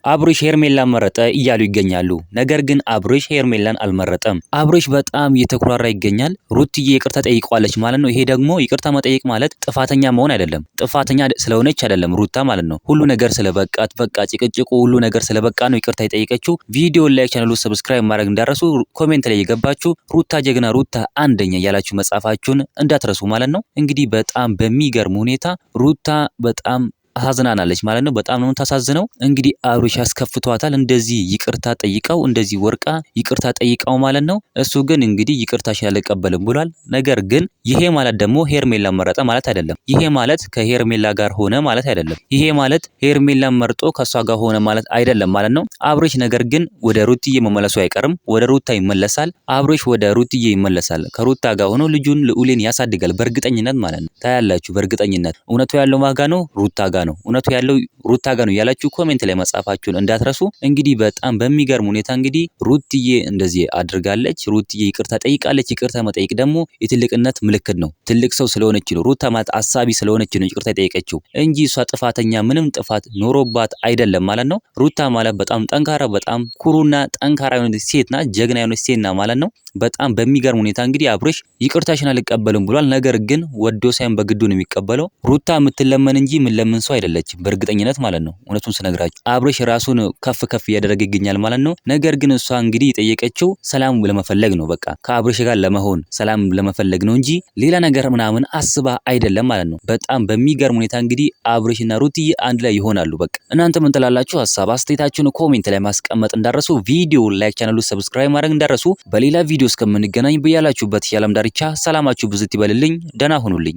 አብርሽ ሄርሜላን መረጠ እያሉ ይገኛሉ። ነገር ግን አብርሽ ሄርሜላን አልመረጠም። አብርሽ በጣም እየተኩራራ ይገኛል። ሩትዬ ይቅርታ ጠይቋለች ማለት ነው። ይሄ ደግሞ ይቅርታ መጠየቅ ማለት ጥፋተኛ መሆን አይደለም። ጥፋተኛ ስለሆነች አይደለም ሩታ ማለት ነው። ሁሉ ነገር ስለበቃት በቃ ጭቅጭቁ ሁሉ ነገር ስለበቃ ነው ይቅርታ የጠየቀችው። ቪዲዮ ላይክ፣ ቻናሉ ሰብስክራይብ ማድረግ እንዳረሱ፣ ኮሜንት ላይ የገባችሁ ሩታ ጀግና፣ ሩታ አንደኛ ያላችሁ መጻፋችሁን እንዳትረሱ ማለት ነው። እንግዲህ በጣም በሚገርም ሁኔታ ሩታ በጣም አሳዝናናለች ማለት ነው። በጣም ነው ታሳዝነው። እንግዲህ አብርሽ ያስከፍቷታል። እንደዚህ ይቅርታ ጠይቀው እንደዚህ ወርቃ ይቅርታ ጠይቀው ማለት ነው። እሱ ግን እንግዲህ ይቅርታሽን አልቀበልም ብሏል። ነገር ግን ይሄ ማለት ደግሞ ሄርሜላ መረጠ ማለት አይደለም። ይሄ ማለት ከሄርሜላ ጋር ሆነ ማለት አይደለም። ይሄ ማለት ሄርሜላ መርጦ ከሷ ጋር ሆነ ማለት አይደለም ማለት ነው። አብርሽ ነገር ግን ወደ ሩትዬ መመለሱ አይቀርም። ወደ ሩታ ይመለሳል። አብርሽ ወደ ሩትዬ ይመለሳል። ከሩታ ጋር ሆኖ ልጁን ልዑልን ያሳድጋል በእርግጠኝነት ማለት ነው። ታያላችሁ በእርግጠኝነት። እውነቱ ያለው ማጋ ነው ሩታ ጋር ነው። እውነቱ ያለው ሩታ ጋር ነው ያላችሁ ኮሜንት ላይ መጻፋችሁን እንዳትረሱ። እንግዲህ በጣም በሚገርም ሁኔታ እንግዲህ ሩትዬ እንደዚህ አድርጋለች። ሩትዬ ይቅርታ ጠይቃለች። ይቅርታ መጠየቅ ደግሞ የትልቅነት ምልክት ነው። ትልቅ ሰው ስለሆነች ነው። ሩታ ማለት አሳቢ ስለሆነች ነው ይቅርታ ጠየቀችው እንጂ እሷ ጥፋተኛ ምንም ጥፋት ኖሮባት አይደለም ማለት ነው። ሩታ ማለት በጣም ጠንካራ በጣም ኩሩና ጠንካራ የሆነች ሴት ናት። ጀግና የሆነች ሴት ናት ማለት ነው። በጣም በሚገርም ሁኔታ እንግዲህ አብርሽ ይቅርታሽን አልቀበልም ብሏል። ነገር ግን ወዶ ሳይሆን በግዱ ነው የሚቀበለው። ሩታ የምትለመን እንጂ የምንለምን ሰው አይደለችም በእርግጠኝነት ማለት ነው። እውነቱን ስነግራችሁ አብርሽ ራሱን ከፍ ከፍ እያደረገ ይገኛል ማለት ነው። ነገር ግን እሷ እንግዲህ የጠየቀችው ሰላም ለመፈለግ ነው። በቃ ከአብርሽ ጋር ለመሆን ሰላም ለመፈለግ ነው እንጂ ሌላ ነገር ምናምን አስባ አይደለም ማለት ነው። በጣም በሚገርም ሁኔታ እንግዲህ አብርሽና ሩትዬ አንድ ላይ ይሆናሉ። በቃ እናንተ ምን ትላላችሁ? ሀሳብ አስተያየታችሁን ኮሜንት ላይ ማስቀመጥ እንዳረሱ፣ ቪዲዮ ላይክ፣ ቻናሉ ሰብስክራይብ ማድረግ እንዳረሱ። በሌላ ቪዲዮ እስከምንገናኝ በያላችሁበት የዓለም ዳርቻ ሰላማችሁ ብዝት ይበልልኝ። ደህና ሁኑልኝ።